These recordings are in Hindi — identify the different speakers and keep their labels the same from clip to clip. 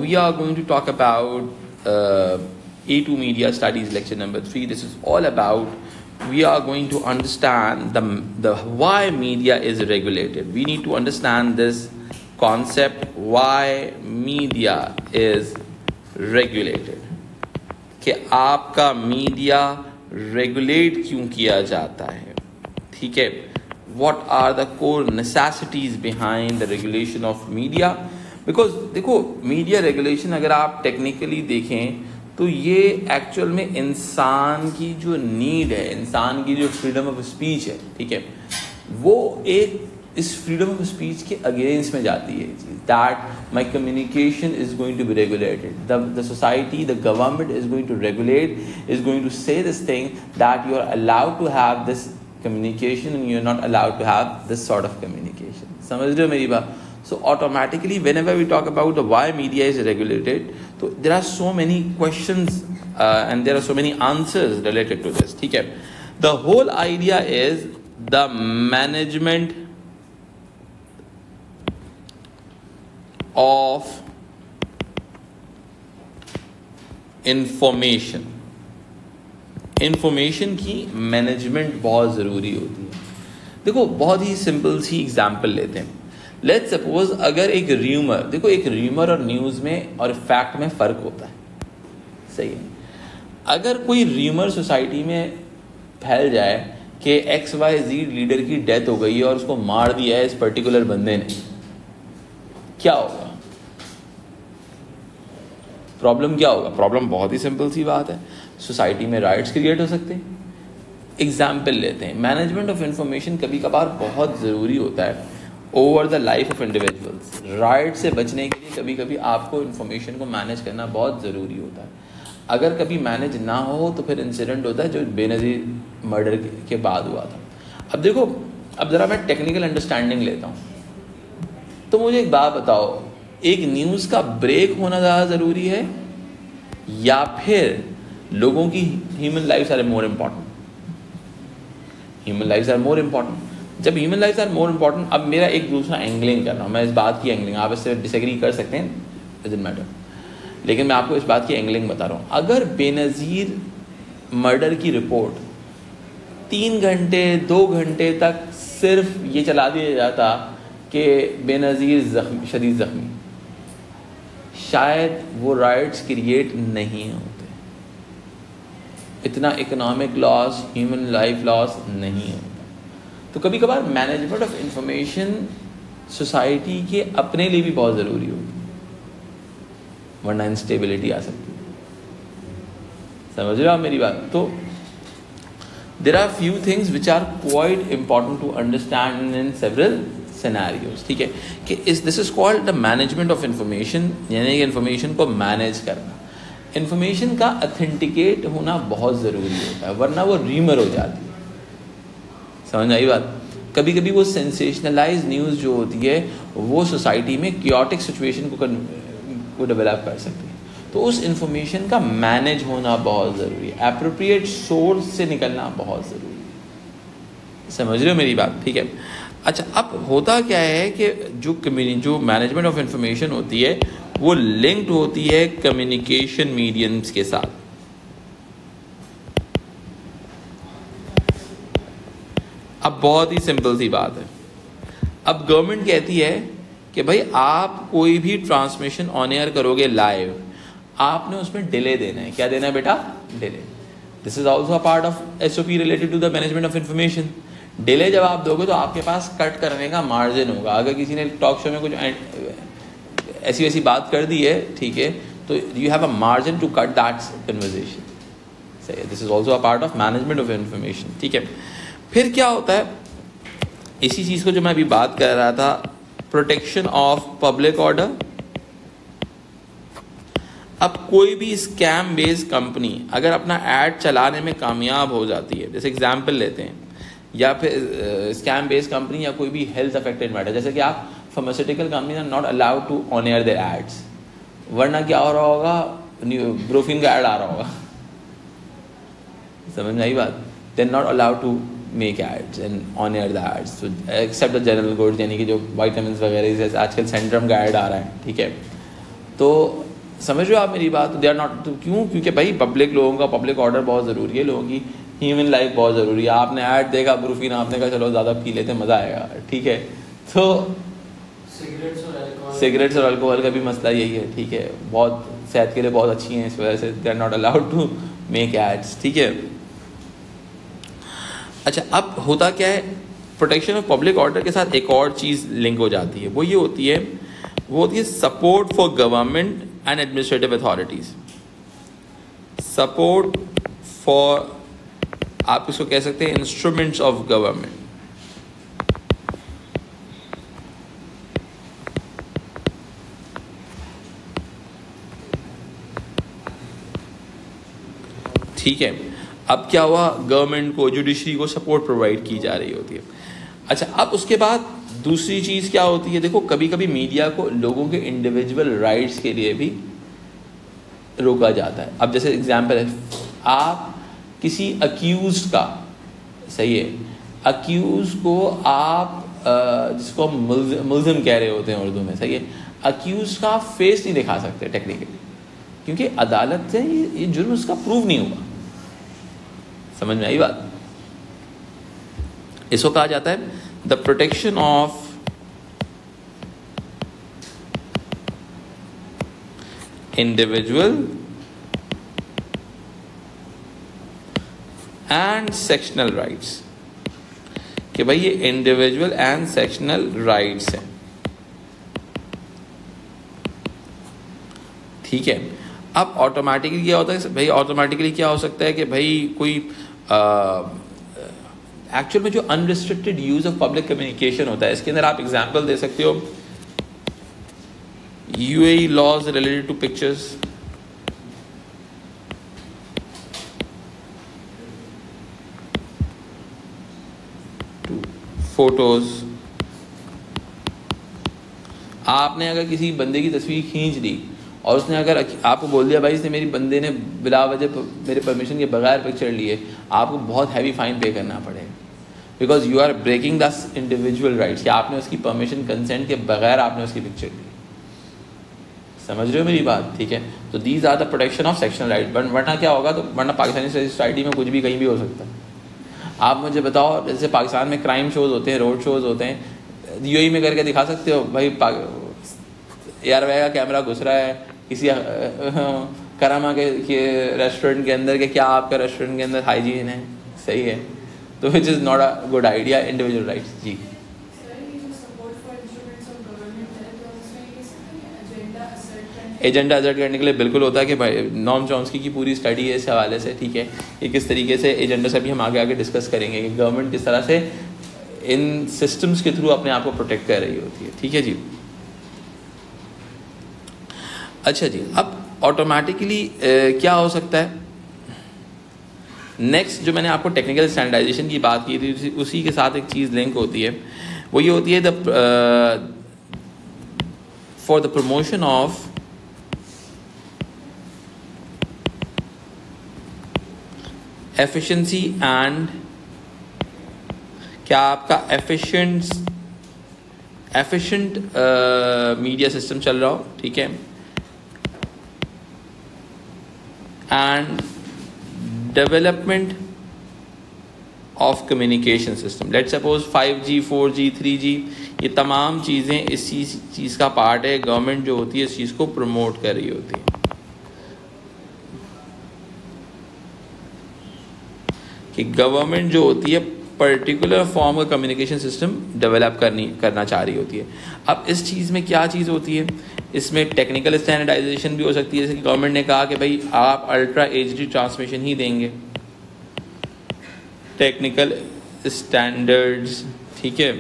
Speaker 1: We are going to talk about A2 Media Studies lecture number 3. This is all about, we are going to understand the why media is regulated. We need to understand this concept, why media is regulated. कि आपका मीडिया रेगुलेट क्यों किया जाता है, ठीक है. What are the core necessities behind the regulation of media? Because देखो, मीडिया रेगुलेशन अगर आप टेक्निकली देखें तो ये एक्चुअल में इंसान की जो नीड है, इंसान की जो फ्रीडम ऑफ स्पीच है, ठीक है, वो एक इस फ्रीडम ऑफ स्पीच के अगेंस्ट में जाती है. That my communication is going to be regulated. The society, the government is going to regulate, is going to say this thing that you are allowed to have this communication and you are not allowed to have this sort of communication. समझ रहे हो मेरी बात? So automatically whenever we talk about the why media is regulated, so there are so many questions and there are so many answers related to this, ठीक है. The whole idea is the management of information. Information की मैनेजमेंट बहुत ज़रूरी होती है. देखो, बहुत ही सिंपल सी एग्जांपल लेते हैं. लेट्स सपोज अगर एक र्यूमर, देखो एक र्यूमर और न्यूज़ में और फैक्ट में फ़र्क होता है, सही है. अगर कोई र्यूमर सोसाइटी में फैल जाए कि XYZ लीडर की डेथ हो गई है और उसको मार दिया है इस पर्टिकुलर बंदे ने, क्या होगा? प्रॉब्लम क्या होगा? प्रॉब्लम बहुत ही सिंपल सी बात है. सोसाइटी में राइट्स क्रिएट हो सकते हैं. एग्जाम्पल लेते हैं, मैनेजमेंट ऑफ इंफॉर्मेशन कभी कभार बहुत ज़रूरी होता है over the life of individuals. Right से बचने के लिए कभी कभी आपको इंफॉर्मेशन को मैनेज करना बहुत ज़रूरी होता है. अगर कभी मैनेज ना हो तो फिर इंसिडेंट होता है जो बेनज़ीर मर्डर के बाद हुआ था. अब देखो, अब ज़रा मैं टेक्निकल अंडरस्टैंडिंग लेता हूँ. तो मुझे एक बात बताओ, एक न्यूज़ का ब्रेक होना ज़्यादा ज़रूरी है या फिर लोगों की human lifes are more important? Human lifes are more important. जब human lifes are more important, अब मेरा एक दूसरा एंगलिंग कर रहा हूँ, मैं इस बात की एंगलिंग, आप इससे डिसएग्री कर सकते हैं, डजंट मैटर, लेकिन मैं आपको इस बात की एंगलिंग बता रहा हूँ. अगर बेनज़ीर मर्डर की रिपोर्ट 3 घंटे 2 घंटे तक सिर्फ ये चला दिया जाता कि बेनज़ीर शदीद ज़ख्मी, शायद वो राइट्स क्रिएट नहीं होते, इतना economic loss, human life loss नहीं होता. तो कभी कभार मैनेजमेंट ऑफ इंफॉर्मेशन सोसाइटी के अपने लिए भी बहुत ज़रूरी होती है, वरना इंस्टेबिलिटी आ सकती है. समझ रहे हो आप मेरी बात? तो there are few things which are quite important to understand in several scenarios, ठीक है, कि this is called the management of information, यानी कि इंफॉर्मेशन को मैनेज करना. इन्फॉर्मेशन का अथेंटिकेट होना बहुत ज़रूरी होता है, वरना वो रीमर हो जाती है. समझ आई बात? कभी कभी वो सेंसेशनलाइज न्यूज़ जो होती है वो सोसाइटी में क्योटिक सिचुएशन को डेवलप कर सकती है. तो उस इन्फॉर्मेशन का मैनेज होना बहुत ज़रूरी है, एप्रोप्रिएट सोर्स से निकलना बहुत ज़रूरी है. समझ रहे हो मेरी बात? ठीक है. अच्छा, अब होता क्या है कि जो मैनेजमेंट ऑफ इंफॉर्मेशन होती है वो लिंक्ड होती है कम्युनिकेशन मीडियम्स के साथ. अब बहुत ही सिंपल सी बात है. अब गवर्नमेंट कहती है कि भाई आप कोई भी ट्रांसमिशन ऑन एयर करोगे लाइव, आपने उसमें डिले देना है. क्या देना है बेटा? Delay. This is also a part of SOP related to the management of information. Delay जब आप दोगे तो आपके पास कट करने का मार्जिन होगा. अगर किसी ने टॉक शो में कुछ ऐसी वैसी बात कर दी है, ठीक है, तो you have a margin to cut that conversation. This is also a part of management of information, ठीक है. फिर क्या होता है, इसी चीज़ को जो मैं अभी बात कर रहा था, प्रोटेक्शन ऑफ पब्लिक ऑर्डर. अब कोई भी स्कैम बेस्ड कंपनी अगर अपना एड चलाने में कामयाब हो जाती है, जैसे एग्जाम्पल लेते हैं, या फिर स्कैम बेस्ड कंपनी या कोई भी हेल्थ अफेक्टेड मैटर, जैसे कि आप pharmaceutical company are not allowed to on air their ads, वरना क्या हो रहा होगा, ब्रोफिन का एड आ रहा होगा. समझ में आई बात? They are not allowed to make ads and on air the ads except the general goods, यानी कि जो वाइटामिन वगैरह, जैसे आजकल सेंट्रम का एड आ रहा है, ठीक है. तो समझ रहे हो आप मेरी बात? दे आर नॉट, क्यों? क्योंकि भाई पब्लिक, लोगों का पब्लिक ऑर्डर बहुत ज़रूरी है, लोगों की ह्यूमन लाइफ बहुत ज़रूरी है। आपने ऐड देखा ब्रूफिन, आपने कहा चलो ज़्यादा पी लेते मज़ा आएगा, ठीक है। तो सिगरेट्स और अल्कोहल का भी मसला यही है, ठीक है, बहुत सेहत के लिए बहुत अच्छी हैं, इस वजह से they are not allowed to make ads, ठीक है। अच्छा, अब होता क्या है, प्रोटेक्शन ऑफ पब्लिक ऑर्डर के साथ एक और चीज़ लिंक हो जाती है, वो ये होती है, वो होती है support for government and administrative authorities. Support for, आप इसको कह सकते हैं इंस्ट्रूमेंट्स ऑफ गवर्नमेंट। ठीक है, अब क्या हुआ, गवर्नमेंट को, जुडिशरी को सपोर्ट प्रोवाइड की जा रही होती है। अच्छा, अब उसके बाद दूसरी चीज़ क्या होती है, देखो कभी कभी मीडिया को लोगों के इंडिविजुअल राइट्स के लिए भी रोका जाता है। अब जैसे एग्जांपल है, आप किसी अक्यूज़ का, सही है, अक्यूज़ को आप जिसको हम मुल्ज़िम कह रहे होते हैं उर्दू में, सही है, अक्यूज़ का फेस नहीं दिखा सकते टेक्निकली, क्योंकि अदालत से ये जुर्म उसका प्रूव नहीं हुआ। समझ में आई बात? इसको कहा जाता है the protection of individual and sectional rights, कि भाई ये इंडिविजुअल एंड सेक्शनल राइट्स हैं, ठीक है। अब ऑटोमेटिकली क्या होता है भाई, ऑटोमेटिकली क्या हो सकता है कि भाई कोई एक्चुअल में जो unrestricted use of public communication होता है, इसके अंदर आप एग्जांपल दे सकते हो, UAE laws related to pictures, to photos. आपने अगर किसी बंदे की तस्वीर खींच ली और उसने अगर आपको बोल दिया भाई इसने मेरी बंदे ने बिला वजह मेरे परमिशन के बगैर पिक्चर लिए, आपको बहुत हैवी फाइन पे करना पड़ेगा, because you are breaking the individual rights, कि आपने उसकी परमिशन कंसेंट के बगैर आपने उसकी पिक्चर ली। समझ रहे हो मेरी बात? ठीक है, तो these are the protection of sectional right. वरना क्या होगा, तो वरना पाकिस्तानी सोसाइटी में कुछ भी कहीं भी हो सकता है। आप मुझे बताओ, जैसे पाकिस्तान में क्राइम शोज होते हैं, रोड शोज होते हैं, यूएई में करके दिखा सकते हो भाई यार वह कैमरा घुस रहा है किसी करामा के रेस्टोरेंट के अंदर, के क्या आपका रेस्टोरेंट के अंदर हाइजीन है, सही है, तो which is not a good idea. Individual rights जी, एजेंडा असर्ट करने के लिए बिल्कुल होता है कि भाई नॉम चॉम्स्की की पूरी स्टडी है इस हवाले से, ठीक है, कि किस तरीके से एजेंडा से भी हम आगे आगे डिस्कस करेंगे कि गवर्नमेंट किस तरह से इन सिस्टम्स के थ्रू अपने आप को प्रोटेक्ट कर रही होती है, ठीक है जी। अच्छा जी, अब ऑटोमेटिकली क्या हो सकता है, नेक्स्ट जो मैंने आपको टेक्निकल स्टैंडर्डाइजेशन की बात की थी, उसी के साथ एक चीज़ लिंक होती है, वो ये होती है for the promotion of efficiency and, क्या आपका एफिशिएंट मीडिया सिस्टम चल रहा हो, ठीक है, and development of communication system. Let suppose 5G 4G 3G ये तमाम चीज़ें इस चीज़ का पार्ट है। गवर्नमेंट जो होती है इस चीज़ को प्रमोट कर रही होती है कि गवर्नमेंट जो होती है पर्टिकुलर फॉर्म का कम्युनिकेशन सिस्टम डेवलप करना चाह रही होती है। अब इस चीज़ में क्या चीज़ होती है, इसमें टेक्निकल स्टैंडर्डाइजेशन भी हो सकती है, जैसे कि गवर्नमेंट ने कहा कि भाई आप अल्ट्रा एचडी ट्रांसमिशन ही देंगे, टेक्निकल स्टैंडर्ड्स, ठीक है।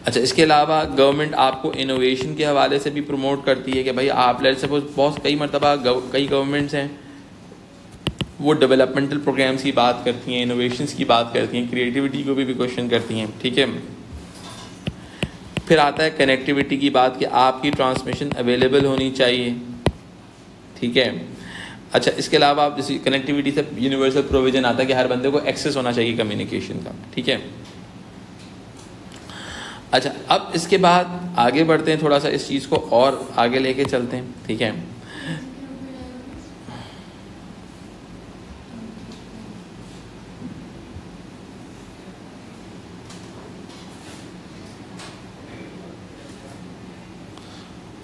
Speaker 1: अच्छा, इसके अलावा गवर्नमेंट आपको इनोवेशन के हवाले से भी प्रमोट करती है कि भाई आप लेट सपोज बहुत कई मरतबा कई गवर्नमेंट्स हैं वो डेवलपमेंटल प्रोग्राम्स की बात करती हैं, इनोवेशंस की बात करती हैं, क्रिएटिविटी को भी क्वेश्चन करती हैं, ठीक है। फिर आता है कनेक्टिविटी की बात कि आपकी ट्रांसमिशन अवेलेबल होनी चाहिए, ठीक है। अच्छा, इसके अलावा आप जैसे कनेक्टिविटी से यूनिवर्सल प्रोविजन आता है कि हर बंदे को एक्सेस होना चाहिए कम्युनिकेशन का, ठीक है। अच्छा, अब इसके बाद आगे बढ़ते हैं, थोड़ा सा इस चीज़ को और आगे लेके चलते हैं, ठीक है।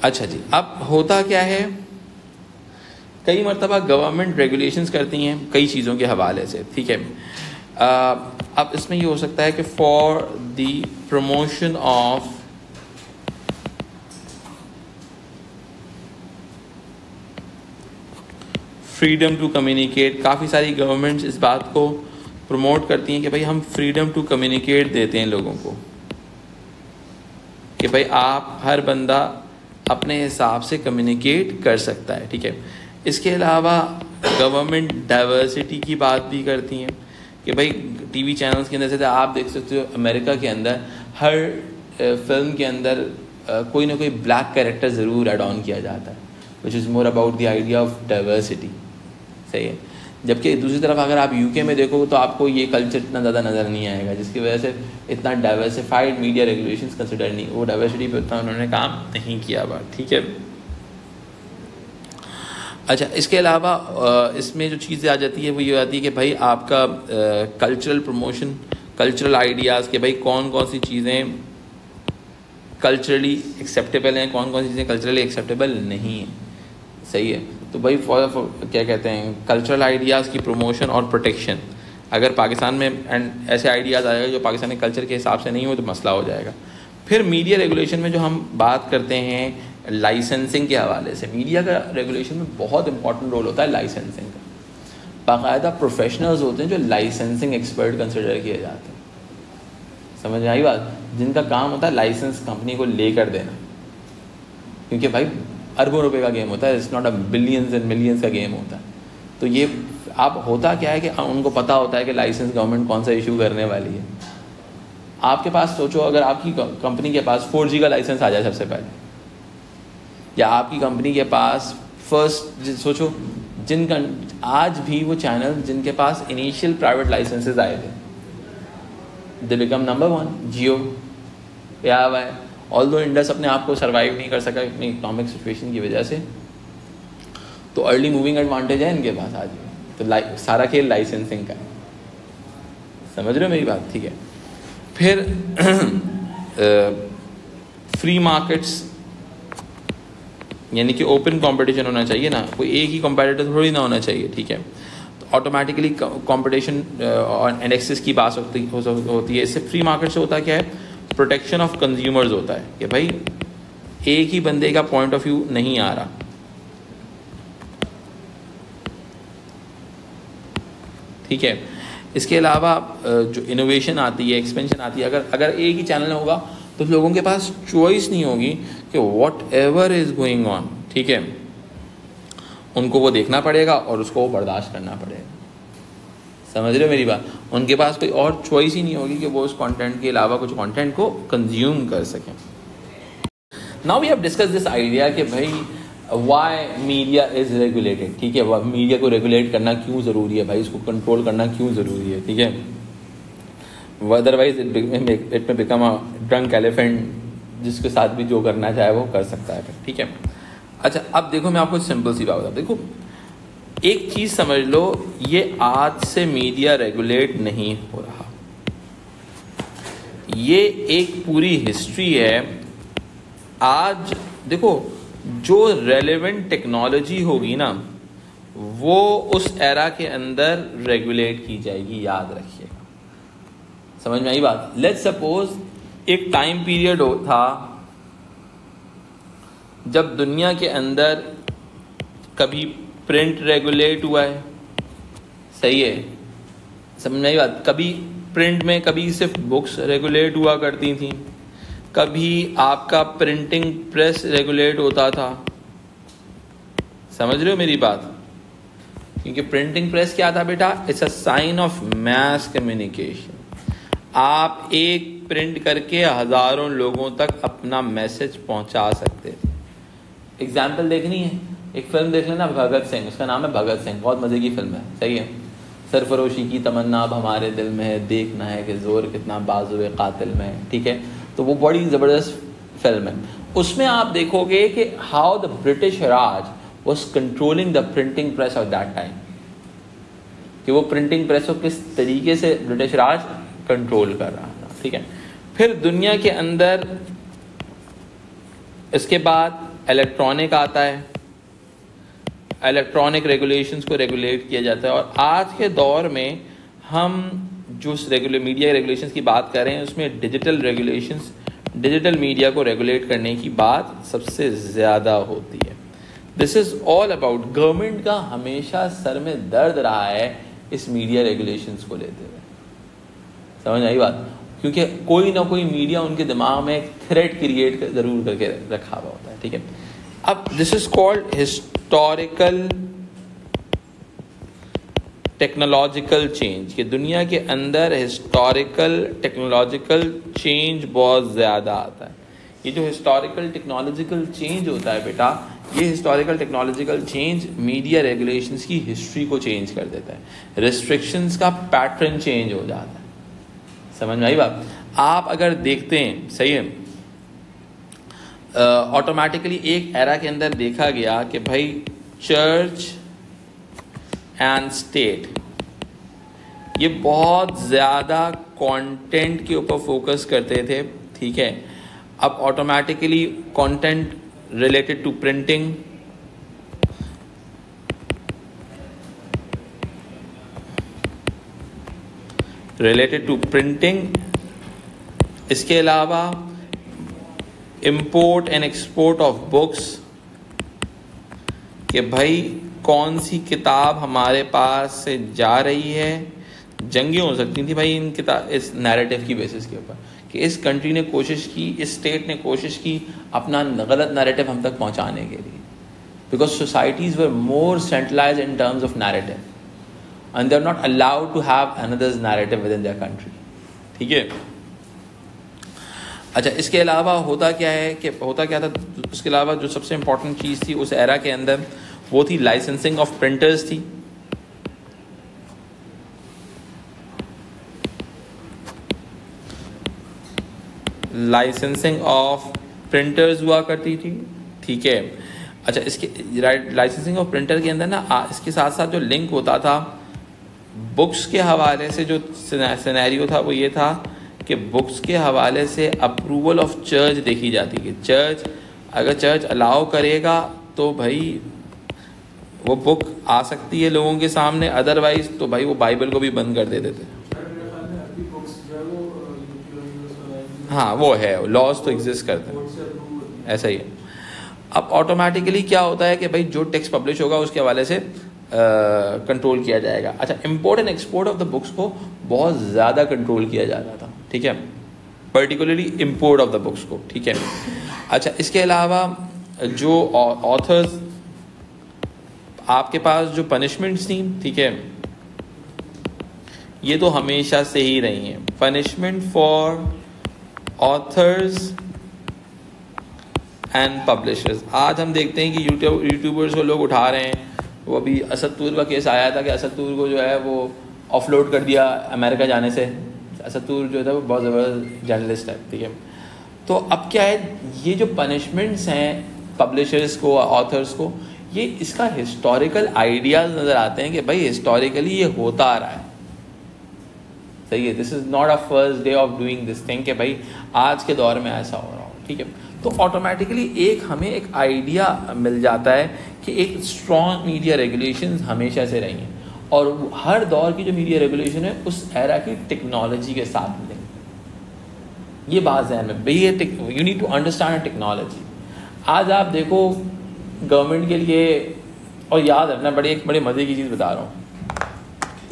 Speaker 1: अच्छा जी, अब होता क्या है, कई मरतबा गवर्नमेंट रेगुलेशंस करती हैं कई चीज़ों के हवाले से, ठीक है। अब इसमें ये हो सकता है कि for the promotion of freedom to communicate, काफ़ी सारी गवर्नमेंट्स इस बात को प्रमोट करती हैं कि भाई हम फ्रीडम टू कम्युनिकेट देते हैं लोगों को, कि भाई आप हर बंदा अपने हिसाब से कम्युनिकेट कर सकता है, ठीक है। इसके अलावा गवर्नमेंट डाइवर्सिटी की बात भी करती हैं कि भाई टीवी चैनल्स के अंदर से आप देख सकते हो अमेरिका के अंदर हर फिल्म के अंदर कोई ना कोई ब्लैक कैरेक्टर ज़रूर ऐड ऑन किया जाता है, which is more about the idea of diversity, सही है। जबकि दूसरी तरफ अगर आप यूके में देखो तो आपको ये कल्चर इतना ज़्यादा नज़र नहीं आएगा, जिसकी वजह से इतना डाइवर्सिफाइड मीडिया रेगुलेशंस कंसिडर नहीं, वो डाइवर्सिटी पे उतना उन्होंने काम नहीं किया बात, ठीक है। अच्छा, इसके अलावा इसमें जो चीज़ें आ जाती है वो ये आती है कि भाई आपका कल्चरल प्रमोशन, कल्चरल आइडियाज़, कि भाई कौन कौन सी चीज़ें कल्चरली एक्सेप्टेबल हैं, कौन कौन सी चीज़ें कल्चरली एक्सेप्टेबल नहीं हैं, सही है। तो भाई फॉर क्या कहते हैं, कल्चरल आइडियाज़ की प्रमोशन और प्रोटेक्शन, अगर पाकिस्तान में एंड ऐसे आइडियाज़ आएगा जो पाकिस्तानी कल्चर के हिसाब से नहीं हो तो मसला हो जाएगा। फिर मीडिया रेगुलेशन में जो हम बात करते हैं लाइसेंसिंग के हवाले से, मीडिया का रेगुलेशन में बहुत इंपॉर्टेंट रोल होता है लाइसेंसिंग का। बाकायदा प्रोफेशनल्स होते हैं जो लाइसेंसिंग एक्सपर्ट कंसिडर किए जाते हैं, समझ में आई बात, जिनका काम होता है लाइसेंस कंपनी को लेकर देना, क्योंकि भाई अरबों रुपए का गेम होता है, it's not a billions and millions का गेम होता है। तो ये आप होता क्या है कि उनको पता होता है कि लाइसेंस गवर्नमेंट कौन सा इशू करने वाली है। आपके पास सोचो, अगर आपकी कंपनी के पास 4G का लाइसेंस आ जाए सबसे पहले, या आपकी कंपनी के पास फर्स्ट सोचो जिनका आज भी वो चैनल जिनके पास इनिशियल प्राइवेट लाइसेंसेस आए थे, दे बिकम नंबर 1, जियो पे आया हुआ है। ऑल्दो इंडस अपने आप को सर्वाइव नहीं कर सका अपनी इकोनॉमिक सिचुएशन की वजह से, तो अर्ली मूविंग एडवांटेज है इनके पास आज भी। तो सारा खेल लाइसेंसिंग का है, समझ रहे हो मेरी बात, ठीक है। फिर फ्री मार्केट्स, यानी कि ओपन कंपटीशन होना चाहिए ना, कोई एक ही कंपटीटर थोड़ी ना होना चाहिए, ठीक है। तो ऑटोमेटिकली कंपटीशन एंड एक्सेस की बात होती है। इससे फ्री मार्केट से होता क्या है, प्रोटेक्शन ऑफ कंज्यूमर्स होता है कि भाई एक ही बंदे का पॉइंट ऑफ व्यू नहीं आ रहा, ठीक है। इसके अलावा जो इनोवेशन आती है, एक्सपेंशन आती है, अगर एक ही चैनल होगा तो लोगों के पास चॉइस नहीं होगी कि what ever is going on, ठीक है, उनको वो देखना पड़ेगा और उसको वो बर्दाश्त करना पड़ेगा, समझ रहे हो मेरी बात। उनके पास कोई और चॉइस ही नहीं होगी कि वो उस कंटेंट के अलावा कुछ कंटेंट को कंज्यूम कर सकें। Now we have discuss this idea कि भाई वाई मीडिया इज रेगुलेटेड, ठीक है, मीडिया को रेगुलेट करना क्यों ज़रूरी है भाई, इसको कंट्रोल करना क्यों ज़रूरी है, ठीक है। अदरवाइज इट में बिकम अ ड्रंक एलिफेंट, जिसके साथ भी जो करना चाहे वो कर सकता है, ठीक है। अच्छा, अब देखो मैं आपको सिंपल सी बात बताऊँ, देखो एक चीज़ समझ लो, ये आज से मीडिया रेगुलेट नहीं हो रहा, ये एक पूरी हिस्ट्री है। आज देखो जो रेलेवेंट टेक्नोलॉजी होगी ना, वो उस एरा के अंदर रेगुलेट की जाएगी, याद रखिएगा, समझ में आई बात। लेट्स सपोज एक टाइम पीरियड था जब दुनिया के अंदर कभी प्रिंट रेगुलेट हुआ है, सही है, समझ में आई बात। कभी प्रिंट में कभी सिर्फ बुक्स रेगुलेट हुआ करती थी, कभी आपका प्रिंटिंग प्रेस रेगुलेट होता था, समझ रहे हो मेरी बात। क्योंकि प्रिंटिंग प्रेस क्या था बेटा, it's a sign of mass communication. आप एक प्रिंट करके हजारों लोगों तक अपना मैसेज पहुंचा सकते थे। एग्जाम्पल देखनी है, एक फिल्म देख लेना भगत सिंह, उसका नाम है भगत सिंह, बहुत मजे की फिल्म है, सही है। सरफरोशी की तमन्ना अब हमारे दिल में है, देखना है कि जोर कितना बाजुए कातिल में है, ठीक है। तो वो बड़ी ज़बरदस्त फिल्म है। उसमें आप देखोगे कि how the British Raj was controlling the printing press of that time, कि वो प्रिंटिंग प्रेस को किस तरीके से ब्रिटिश राज कंट्रोल कर रहा था। ठीक है, फिर दुनिया के अंदर इसके बाद इलेक्ट्रॉनिक आता है, इलेक्ट्रॉनिक रेगुलेशंस को रेगुलेट किया जाता है। और आज के दौर में हम जो मीडिया रेगुलेशंस की बात कर रहे हैं उसमें डिजिटल रेगुलेशंस, डिजिटल मीडिया को रेगुलेट करने की बात सबसे ज़्यादा होती है। This is all about, government का हमेशा सर में दर्द रहा है इस मीडिया रेगुलेशंस को लेते हुए, समझ आई बात, क्योंकि कोई ना कोई मीडिया उनके दिमाग में एक थ्रेट क्रिएट ज़रूर करके रखा हुआ होता है। ठीक है, अब this is called historical technological change, कि दुनिया के अंदर हिस्टोरिकल टेक्नोलॉजिकल चेंज बहुत ज़्यादा आता है। ये जो हिस्टोरिकल टेक्नोलॉजिकल चेंज होता है बेटा, ये historical technological change media regulations की हिस्ट्री को चेंज कर देता है, रिस्ट्रिक्शंस का पैटर्न चेंज हो जाता है। समझ में आई बात? आप अगर देखते हैं, सही है, ऑटोमेटिकली एक एरा के अंदर देखा गया कि भाई चर्च एंड स्टेट ये बहुत ज़्यादा कंटेंट के ऊपर फोकस करते थे। ठीक है, अब automatically content related to printing, इसके अलावा import and export of books, कि भाई कौन सी किताब हमारे पास से जा रही है। जंगें हो सकती थी भाई इस नैरेटिव की बेसिस के ऊपर, कि इस कंट्री ने कोशिश की, इस स्टेट ने कोशिश की अपना गलत नैरेटिव हम तक पहुंचाने के लिए, because societies were more centralised in terms of narrative and they are not allowed to have another's narrative within their country. ठीक है, अच्छा, इसके अलावा होता क्या था, उसके अलावा जो सबसे इम्पोर्टेंट चीज़ थी उस एरा के अंदर, वो थी लाइसेंसिंग ऑफ प्रिंटर्स थी। लाइसेंसिंग ऑफ प्रिंटर्स हुआ करती थी। ठीक है, अच्छा, इसके लाइसेंसिंग ऑफ प्रिंटर के अंदर ना इसके साथ साथ जो लिंक होता था बुक्स के हवाले से, जो सिनेरियो था वो ये था कि बुक्स के हवाले से अप्रूवल ऑफ चर्च देखी जाती है। अगर चर्च अलाउ करेगा तो भाई वो बुक आ सकती है लोगों के सामने, अदरवाइज तो भाई वो बाइबल को भी बंद कर देते थे। हाँ, वो है, लॉज तो एग्जिस्ट करते हैं, ऐसा ही है। अब ऑटोमेटिकली क्या होता है कि भाई जो टेक्स्ट पब्लिश होगा उसके हवाले से कंट्रोल किया जाएगा। अच्छा, import and export of the books को बहुत ज़्यादा कंट्रोल किया जाता था। ठीक है, particularly import of the books को। ठीक है, अच्छा, इसके अलावा जो ऑथर्स, आपके पास जो पनिशमेंट्स थी, ठीक है, ये तो हमेशा से ही रही हैं। Punishment for authors and publishers, आज हम देखते हैं कि यूट्यूबर्स को लोग उठा रहे हैं। वो अभी असद तूर का केस आया था कि असद तूर को जो है वो ऑफलोड कर दिया अमेरिका जाने से। असद तूर जो था वो बहुत ज़बरदस्त जर्नलिस्ट है। ठीक है, तो अब क्या है, ये जो पनिशमेंट्स हैं पब्लिशर्स को, ऑथर्स को, ये इसका हिस्टोरिकल आइडियाज़ नज़र आते हैं कि भाई हिस्टोरिकली ये होता आ रहा है। सही है, this is not a first day of doing this thing कि भाई आज के दौर में ऐसा हो रहा हो। ठीक है, तो ऑटोमेटिकली हमें एक आइडिया मिल जाता है कि एक स्ट्रॉन्ग मीडिया रेगुलेशंस हमेशा से रही हैं, और हर दौर की जो मीडिया रेगुलेशन है उस एरा की टेक्नोलॉजी के साथ मिलेंगे। ये बात ध्यान में भाई, you need to understand technology. आज आप देखो गवर्नमेंट के लिए, और याद रखना, एक बड़े मज़े की चीज़ बता रहा हूँ,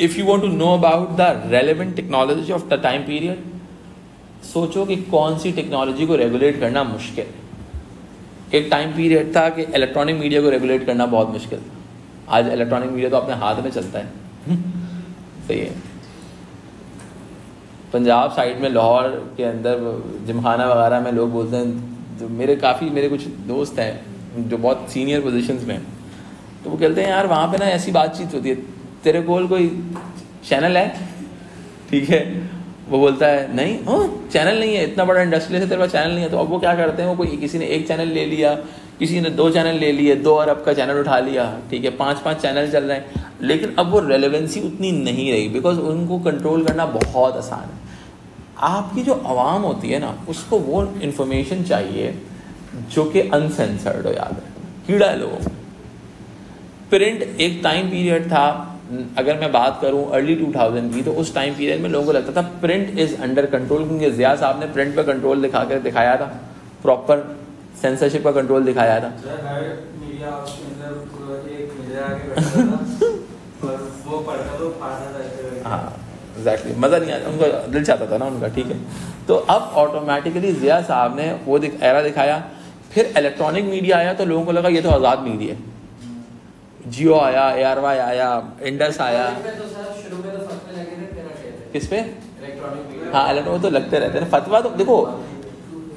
Speaker 1: if you want to know about the relevant technology of the time period, सोचो कि कौन सी टेक्नोलॉजी को रेगुलेट करना मुश्किल है। एक टाइम पीरियड था कि इलेक्ट्रॉनिक मीडिया को रेगुलेट करना बहुत मुश्किल था। आज इलेक्ट्रॉनिक मीडिया तो अपने हाथ में चलता है। सही है, पंजाब साइड में लाहौर के अंदर जिमखाना वगैरह में लोग बोलते हैं, जो मेरे कुछ दोस्त हैं जो बहुत सीनियर पोजीशंस में, तो वो कहते हैं यार वहाँ पे ना ऐसी बातचीत होती है, तेरे कोल कोई चैनल है, ठीक है, वो बोलता है नहीं, चैनल नहीं है, इतना बड़ा इंडस्ट्री है तेरे पास चैनल नहीं है। तो अब वो क्या करते हैं, वो कोई किसी ने एक चैनल ले लिया, किसी ने 2 चैनल ले लिए, 2 अरब का चैनल उठा लिया, ठीक है, 5-5 चैनल चल रहे हैं, लेकिन अब वो रेलेवेंसी उतनी नहीं रही, बिकॉज उनको कंट्रोल करना बहुत आसान है। आपकी जो आवाम होती है ना, उसको वो इन्फॉर्मेशन चाहिए जो कि अनसेंसर्ड हो। याद रखें, कीड़ा है लोगों में। प्रिंट एक टाइम पीरियड था, अगर मैं बात करूं अर्ली 2000 की, तो उस टाइम पीरियड में लोगों को लगता था प्रिंट इज़ अंडर कंट्रोल, क्योंकि ज़िया साहब ने प्रिंट पे कंट्रोल दिखाया था, प्रॉपर सेंसरशिप का कंट्रोल दिखाया था। हाँ एग्जैक्टली, मज़ा नहीं आता, उनका दिल चाहता था ना उनका, ठीक है। तो अब ऑटोमेटिकली ज़िया साहब ने वो एरा दिखाया, फिर इलेक्ट्रॉनिक मीडिया आया, तो लोगों को लगा ये तो आज़ाद मीडिया है। जियो आया, एयरवाई आया, इंडस आया। किस पे? हाँ इलेक्ट्रॉनिक तो लगते रहते हैं। फतवा तो देखो,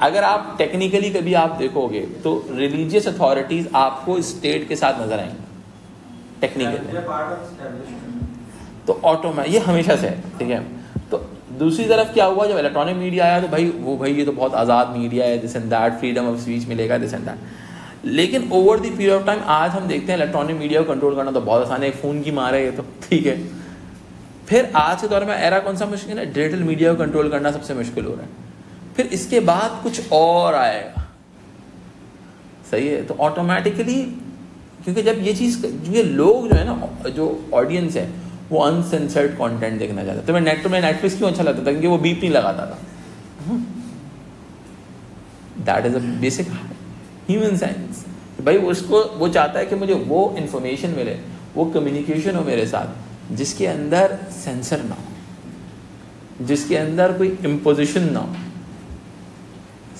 Speaker 1: अगर आप टेक्निकली कभी आप देखोगे तो रिलीजियस अथॉरिटीज आपको स्टेट के साथ नजर आएंगे टेक्निकली, तो ऑटोमेटिक ये हमेशा से है, ठीक है। तो दूसरी तरफ क्या हुआ, जब इलेक्ट्रॉनिक मीडिया आया तो भाई ये तो बहुत आज़ाद मीडिया है, this and that, freedom of speech मिलेगा, दिस एंड दैट। लेकिन over the period of time आज हम देखते हैं इलेक्ट्रॉनिक मीडिया को कंट्रोल करना तो बहुत आसान है, फ़ोन की मार है ये तो, ठीक है। फिर आज के दौर में एरा कौन सा मुश्किल है, डिजिटल मीडिया को कंट्रोल करना सबसे मुश्किल हो रहा है। फिर इसके बाद कुछ और आएगा, सही है। तो ऑटोमेटिकली, क्योंकि जब ये चीज़, क्योंकि लोग जो है ना, जो ऑडियंस है वो अनसेंसर्ड कंटेंट देखना चाहता है। तो मैं नेटफ्लिक्स क्यों अच्छा लगता था, क्योंकि वो बीप नहीं लगाता था। That is a basic human science. भाई उसको वो चाहता है कि मुझे वो इंफॉर्मेशन मिले, वो कम्युनिकेशन हो मेरे साथ जिसके अंदर सेंसर ना हो, जिसके अंदर कोई इम्पोजिशन ना हो।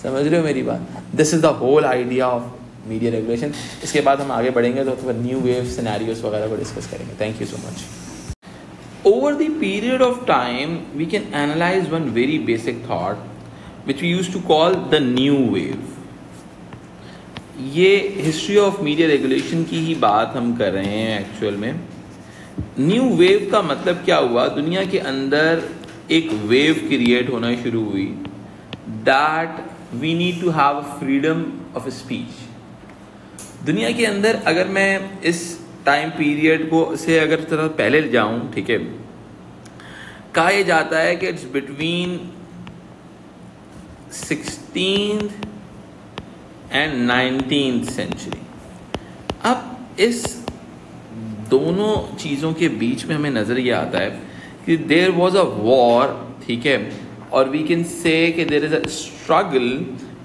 Speaker 1: समझ रहे हो मेरी बात? This is the whole idea of media regulation. इसके बाद हम आगे बढ़ेंगे तो न्यू वेव सिनेरियोस वगैरह को डिस्कस करेंगे। Thank you so much. Over the period of time, we can analyze one very basic thought, which we used to call the new wave. ये हिस्ट्री ऑफ मीडिया रेगुलेशन की ही बात हम कर रहे हैं एक्चुअल में। न्यू वेव का मतलब क्या हुआ, दुनिया के अंदर एक वेव क्रिएट होना शुरू हुई, that we need to have freedom of speech. दुनिया के अंदर अगर मैं इस टाइम पीरियड को से अगर थोड़ा पहले जाऊं, ठीक है, कहा यह जाता है कि it's between 16th and 19th century. अब इस दोनों चीज़ों के बीच में हमें नज़र ये आता है कि देयर वॉज अ वॉर, ठीक है, और वी कैन से कि there is a struggle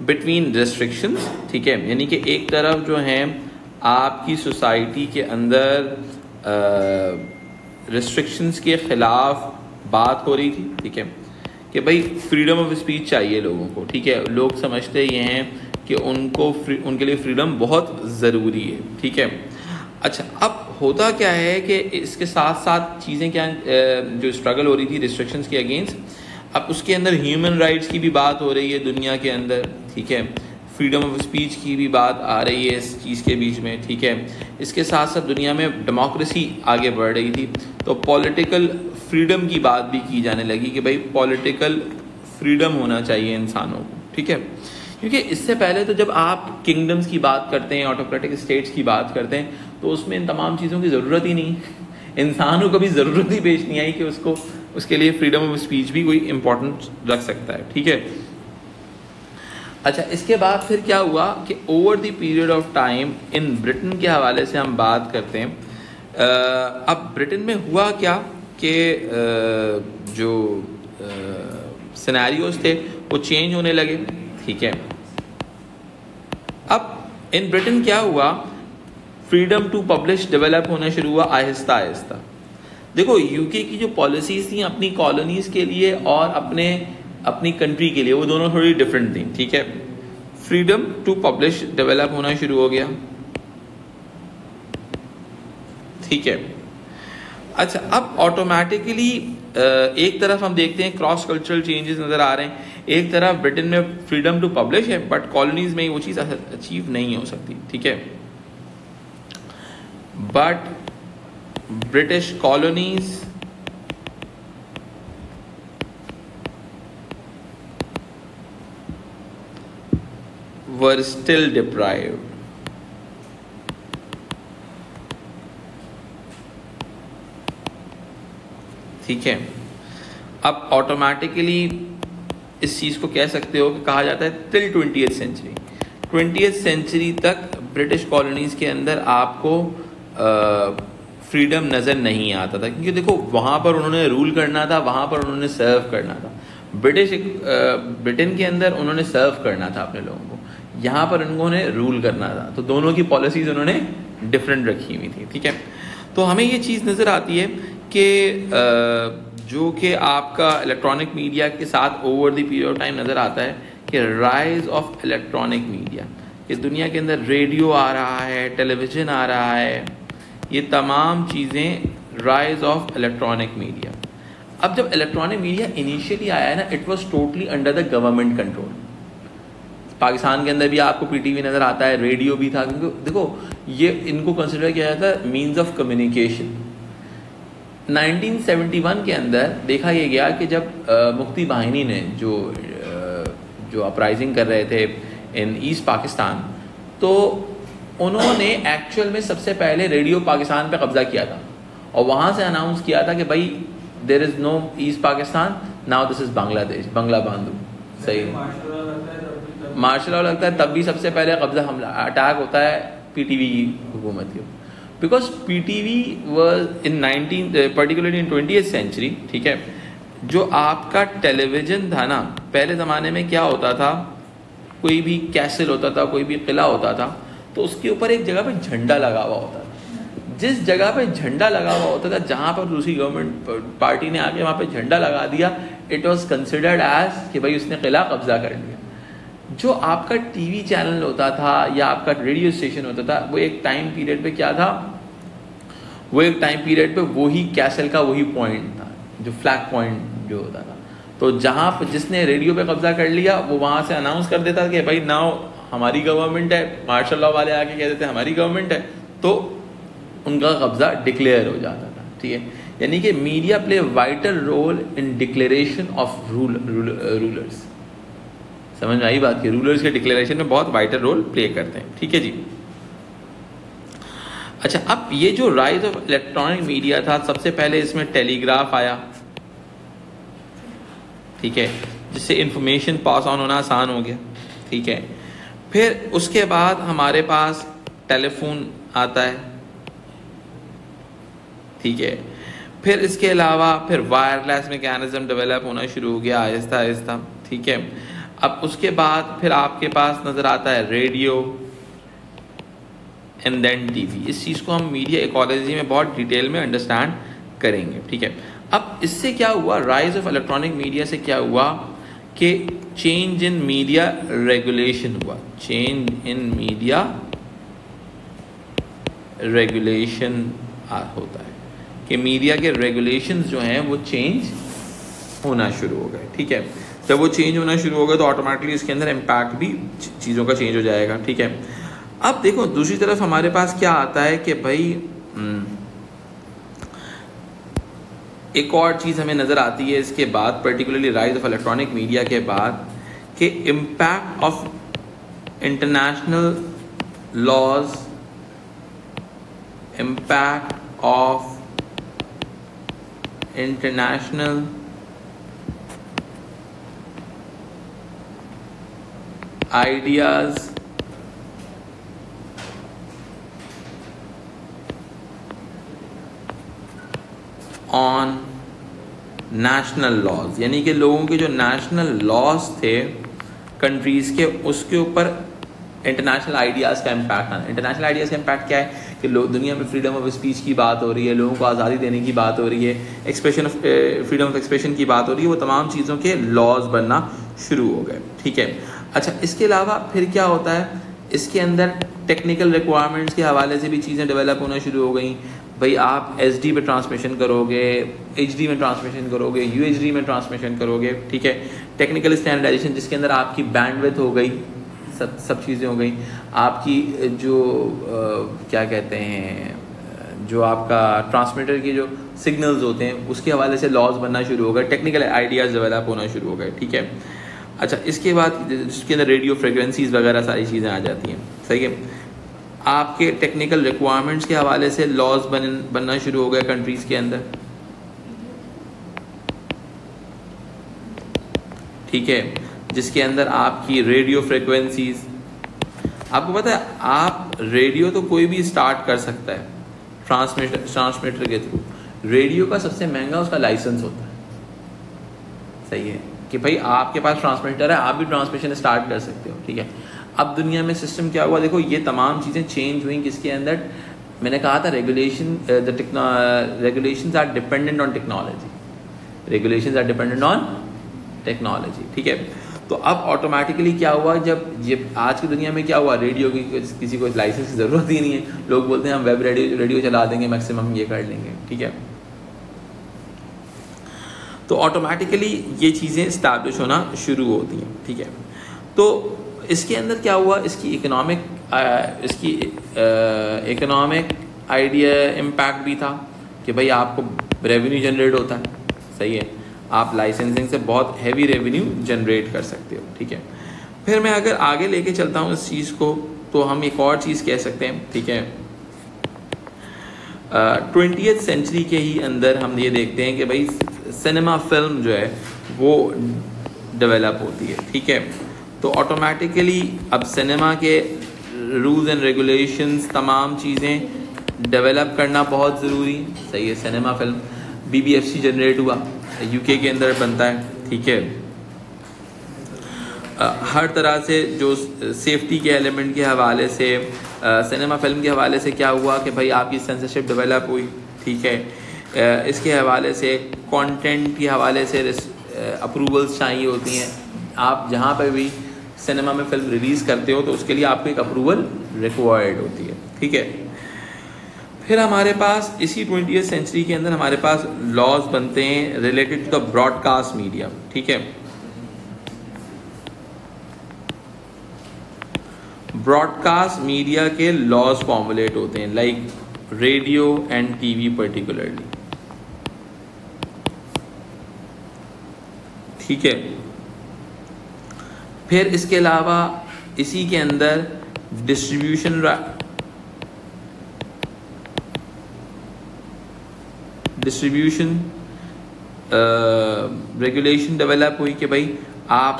Speaker 1: between restrictions, ठीक है, यानी कि एक तरफ जो है आपकी सोसाइटी के अंदर रिस्ट्रिक्शंस के ख़िलाफ़ बात हो रही थी, ठीक है, कि भाई फ्रीडम ऑफ स्पीच चाहिए लोगों को, ठीक है। लोग समझते ये हैं कि उनके लिए फ्रीडम बहुत ज़रूरी है, ठीक है। अच्छा, अब होता क्या है कि इसके साथ साथ चीज़ें क्या, जो स्ट्रगल हो रही थी रिस्ट्रिक्शंस के अगेंस्ट, अब उसके अंदर ह्यूमन राइट्स की भी बात हो रही है दुनिया के अंदर, ठीक है, फ्रीडम ऑफ स्पीच की भी बात आ रही है इस चीज़ के बीच में, ठीक है। इसके साथ साथ दुनिया में डेमोक्रेसी आगे बढ़ रही थी, तो पॉलिटिकल फ्रीडम की बात भी की जाने लगी कि भाई पॉलिटिकल फ्रीडम होना चाहिए इंसानों को, ठीक है। क्योंकि इससे पहले तो जब आप किंगडम्स की बात करते हैं, ऑटोक्रेटिक स्टेट्स की बात करते हैं, तो उसमें इन तमाम चीज़ों की ज़रूरत ही नहीं, इंसानों को भी ज़रूरत ही पेश नहीं आई कि उसको उसके लिए फ्रीडम ऑफ स्पीच भी कोई इम्पोर्टेंट रख सकता है, ठीक है। अच्छा, इसके बाद फिर क्या हुआ कि over the period of time in Britain के हवाले से हम बात करते हैं। अब ब्रिटेन में हुआ क्या कि जो सिनेरियोज थे वो चेंज होने लगे, ठीक है। अब इन ब्रिटेन क्या हुआ, फ्रीडम टू पब्लिश डेवलप होना शुरू हुआ आहिस्ता आहिस्ता। देखो, यूके की जो पॉलिसीज थी अपनी कॉलोनीज के लिए और अपनी कंट्री के लिए, वो दोनों थोड़ी डिफरेंट थी, ठीक है। फ्रीडम टू पब्लिश डेवलप होना शुरू हो गया, ठीक है। अच्छा, अब ऑटोमेटिकली एक तरफ हम देखते हैं क्रॉस कल्चरल चेंजेस नज़र आ रहे हैं। एक तरफ ब्रिटेन में फ्रीडम टू पब्लिश है, बट कॉलोनीज में वो चीज़ अचीव नहीं हो सकती, ठीक है। But British colonies were still deprived. ठीक है, अब ऑटोमेटिकली इस चीज़ को कह सकते हो कि कहा जाता है till 20th century, 20th century तक ब्रिटिश कॉलोनीज़ के अंदर आपको फ्रीडम नज़र नहीं आता था, क्योंकि देखो वहाँ पर उन्होंने रूल करना था, वहाँ पर उन्होंने सर्व करना था। ब्रिटेन के अंदर उन्होंने सर्व करना था अपने लोगों को, यहाँ पर उन्होंने रूल करना था, तो दोनों की पॉलिसीज़ उन्होंने डिफरेंट रखी हुई थी। ठीक है, तो हमें ये चीज़ नज़र आती है कि जो कि आपका इलेक्ट्रॉनिक मीडिया के साथ over the period of time नज़र आता है कि राइज ऑफ इलेक्ट्रॉनिक मीडिया, कि दुनिया के अंदर रेडियो आ रहा है, टेलीविज़न आ रहा है, ये तमाम चीज़ें राइज ऑफ इलेक्ट्रॉनिक मीडिया। अब जब इलेक्ट्रॉनिक मीडिया इनिशियली आया है ना, it was totally under the government control. Pakistan के अंदर भी आपको पीटीवी नज़र आता है, रेडियो भी था, क्योंकि देखो ये इनको कंसिडर किया जाता है मीन्स ऑफ कम्युनिकेशन। 1971 के अंदर देखा यह गया कि जब मुफ्ती बाहिनी ने जो अपराइजिंग कर रहे थे इन ईस्ट पाकिस्तान, तो उन्होंने एक्चुअल में सबसे पहले रेडियो पाकिस्तान पे कब्जा किया था और वहाँ से अनाउंस किया था कि भाई there is no East Pakistan, now this is Bangladesh, Bangla Bandhu. सही, मार्शल लॉ लगता है तब भी सबसे पहले कब्जा हमला अटैक होता है पीटीवी की हुकूमत के, because PTV was in particularly in 20th century। ठीक है, जो आपका टेलीविज़न था ना, पहले ज़माने में क्या होता था, कोई भी कैसल होता था, कोई भी किला होता था, तो उसके ऊपर एक जगह पे झंडा लगा हुआ होता था। जिस जगह पे झंडा लगा हुआ होता था, जहाँ पर दूसरी गवर्नमेंट पार्टी ने आके वहाँ पे झंडा लगा दिया, इट वाज कंसिडर्ड एज कि भाई उसने किला कब्जा कर लिया। जो आपका टीवी चैनल होता था या आपका रेडियो स्टेशन होता था, वो एक टाइम पीरियड पे क्या था, वो एक टाइम पीरियड पे वही कैसल का वही पॉइंट था, जो फ्लैग पॉइंट जो होता था। तो जहाँ पर जिसने रेडियो पे कब्जा कर लिया, वो वहाँ से अनाउंस कर देता कि भाई नाउ हमारी गवर्नमेंट है, मार्शल लॉ वाले आके कह देते हमारी गवर्नमेंट है, तो उनका कब्जा डिक्लेयर हो जाता था। ठीक है, यानी कि media play vital role in declaration of rulers. समझ में आई बात की, रूलर्स के डिक्लेरेशन में बहुत वाइटल रोल प्ले करते हैं। ठीक है जी, अच्छा, अब ये जो राइज ऑफ इलेक्ट्रॉनिक मीडिया था, सबसे पहले इसमें टेलीग्राफ आया। ठीक है, जिससे इंफॉर्मेशन पास ऑन होना आसान हो गया। ठीक है, फिर उसके बाद हमारे पास टेलीफोन आता है। ठीक है, फिर इसके अलावा फिर वायरलेस मैकेनिज्म डेवलप होना शुरू हो गया आहिस्ता आहिस्ता। ठीक है, अब उसके बाद फिर आपके पास नज़र आता है रेडियो एंड देन टीवी। इस चीज़ को हम मीडिया इकोलॉजी में बहुत डिटेल में अंडरस्टैंड करेंगे। ठीक है, अब इससे क्या हुआ, राइज ऑफ इलेक्ट्रॉनिक मीडिया से क्या हुआ कि चेंज इन मीडिया रेगुलेशन हुआ। चेंज इन मीडिया रेगुलेशन होता है कि मीडिया के रेगुलेशंस जो हैं वो चेंज होना शुरू हो गए। ठीक है, जब वो चेंज होना शुरू हो गया तो ऑटोमेटिकली इसके अंदर इम्पैक्ट भी चीज़ों का चेंज हो जाएगा। ठीक है, अब देखो दूसरी तरफ हमारे पास क्या आता है कि भाई एक और चीज़ हमें नज़र आती है इसके बाद, particularly rise of electronic media के बाद, कि impact of international laws, impact of international ideas on national laws, यानी कि लोगों के जो नेशनल लॉज थे कंट्रीज़ के, उसके ऊपर इंटरनेशनल आइडियाज़ का इम्पैक्ट आना। इंटरनेशनल आइडियाज़ का इम्पैक्ट क्या है कि दुनिया में फ्रीडम ऑफ स्पीच की बात हो रही है, लोगों को आज़ादी देने की बात हो रही है, expression of freedom of expression की बात हो रही है, वो तमाम चीज़ों के लॉज बनना शुरू हो गए। ठीक है, अच्छा, इसके अलावा फिर क्या होता है, इसके अंदर टेक्निकल रिक्वायरमेंट्स के हवाले से भी चीज़ें डेवलप होना शुरू हो गई। भाई आप SD पे ट्रांसमिशन करोगे, HD में ट्रांसमिशन करोगे, UHD में ट्रांसमिशन करोगे। ठीक है, टेक्निकल स्टैंडर्डाइजेशन जिसके अंदर आपकी बैंडविड्थ हो गई, सब चीज़ें हो गई, आपकी जो क्या कहते हैं, जो आपका ट्रांसमीटर की जो सिग्नल्स होते हैं उसके हवाले से लॉज बनना शुरू हो गए, टेक्निकल आइडियाज़ डेवलप होना शुरू हो गए। ठीक है, अच्छा, इसके बाद जिसके अंदर रेडियो फ्रिक्वेंसीज वगैरह सारी चीज़ें आ जाती हैं, सही है। आपके टेक्निकल रिक्वायरमेंट्स के हवाले से लॉज बनना शुरू हो गए कंट्रीज़ के अंदर, ठीक है, जिसके अंदर आपकी रेडियो फ्रिक्वेंसीज, आपको पता है आप रेडियो तो कोई भी स्टार्ट कर सकता है ट्रांसमीटर के थ्रू। रेडियो का सबसे महंगा उसका लाइसेंस होता है, सही है, कि भाई आपके पास ट्रांसमीटर है, आप भी ट्रांसमिशन स्टार्ट कर सकते हो, ठीक है। अब दुनिया में सिस्टम क्या हुआ, देखो ये तमाम चीज़ें चेंज हुई किसके अंदर, मैंने कहा था regulations are dependent on technology, regulations are dependent on technology, ठीक है। तो अब ऑटोमेटिकली क्या हुआ, जब ये आज की दुनिया में क्या हुआ, रेडियो की किसी को लाइसेंस की ज़रूरत ही नहीं है, लोग बोलते हैं हम वेब रेडियो चला देंगे, मैक्सिमम ये कर लेंगे, ठीक है। तो ऑटोमेटिकली ये चीज़ें इस्टेब्लिश होना शुरू होती हैं, ठीक है। तो इसके अंदर क्या हुआ, इसकी इकोनॉमिक आइडिया इम्पैक्ट भी था कि भाई आपको रेवेन्यू जनरेट होता है, सही है, आप लाइसेंसिंग से बहुत हैवी रेवेन्यू जनरेट कर सकते हो, ठीक है। फिर मैं अगर आगे लेके चलता हूँ इस चीज़ को, तो हम एक और चीज़ कह सकते हैं, ठीक है। 20th सेंचुरी के ही अंदर हम ये देखते हैं कि भाई सिनेमा फिल्म जो है वो डेवलप होती है, ठीक है। तो ऑटोमेटिकली अब सिनेमा के रूल्स एंड रेगुलेशंस तमाम चीज़ें डेवलप करना बहुत ज़रूरी, सही है। सिनेमा फिल्म BBFC जनरेट हुआ, UK के अंदर बनता है, ठीक है। हर तरह से जो सेफ्टी के एलिमेंट के हवाले से सिनेमा फिल्म के हवाले से क्या हुआ कि भाई आपकी सेंसरशिप डेवलप हुई, ठीक है। इसके हवाले से कंटेंट के हवाले से अप्रूवल्स चाहिए होती हैं, आप जहाँ पर भी सिनेमा में फिल्म रिलीज़ करते हो तो उसके लिए आपको एक अप्रूवल रिक्वायर्ड होती है, ठीक है। फिर हमारे पास इसी 20th सेंचुरी के अंदर हमारे पास लॉज बनते हैं related to the broadcast media, ठीक है। ब्रॉडकास्ट मीडिया के लॉज फॉर्मुलेट होते हैं, like radio and TV particularly, ठीक है। फिर इसके अलावा इसी के अंदर डिस्ट्रीब्यूशन रेगुलेशन डेवलप हुई कि भाई आप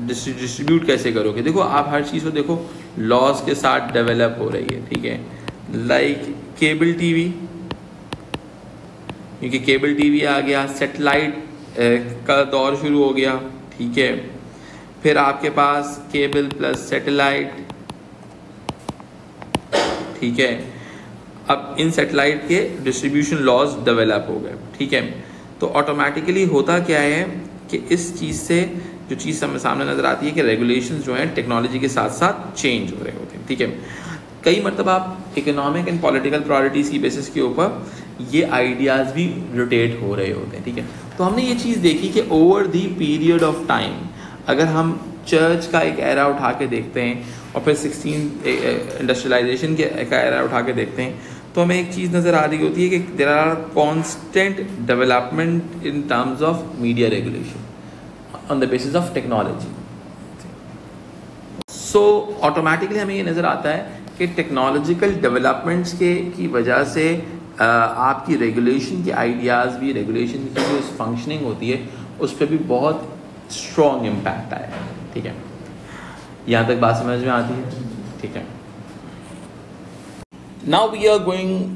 Speaker 1: डिस्ट्रीब्यूट कैसे करोगे। देखो आप हर चीज़ को देखो लॉज के साथ डेवलप हो रही है, ठीक है। लाइक केबल टीवी, क्योंकि केबल टीवी आ गया, सेटेलाइट का दौर शुरू हो गया, ठीक है। फिर आपके पास केबल प्लस सेटेलाइट, ठीक है। अब इन सेटेलाइट के डिस्ट्रीब्यूशन लॉज डेवलप हो गए, ठीक है। तो ऑटोमेटिकली होता क्या है कि इस चीज़ से जो चीज़ सामने नज़र आती है कि रेगुलेशंस जो हैं टेक्नोलॉजी के साथ साथ चेंज हो रहे होते हैं, ठीक है। कई मरतबा आप इकोनॉमिक एंड पॉलिटिकल प्रायोरिटीज़ की बेसिस के ऊपर ये आइडियाज़ भी रोटेट हो रहे होते हैं, ठीक है। तो हमने ये चीज़ देखी कि over the period of time, अगर हम चर्च का एक एरा उठा के देखते हैं और फिर 16 इंडस्ट्रियलाइजेशन के एक एरा उठा के देखते हैं, तो हमें एक चीज़ नज़र आ रही होती है कि there are constant development in terms of media regulation on the basis of technology. So automatically हमें ये नज़र आता है कि टेक्नोलॉजिकल डेवलपमेंट्स की वजह से आपकी रेगुलेशन के आइडियाज़ भी, रेगुलेशन की जो फंक्शनिंग होती है उस पर भी बहुत स्ट्रॉन्ग इम्पैक्ट आया है, ठीक है। यहाँ तक बात समझ में आती है, ठीक है। Now we are going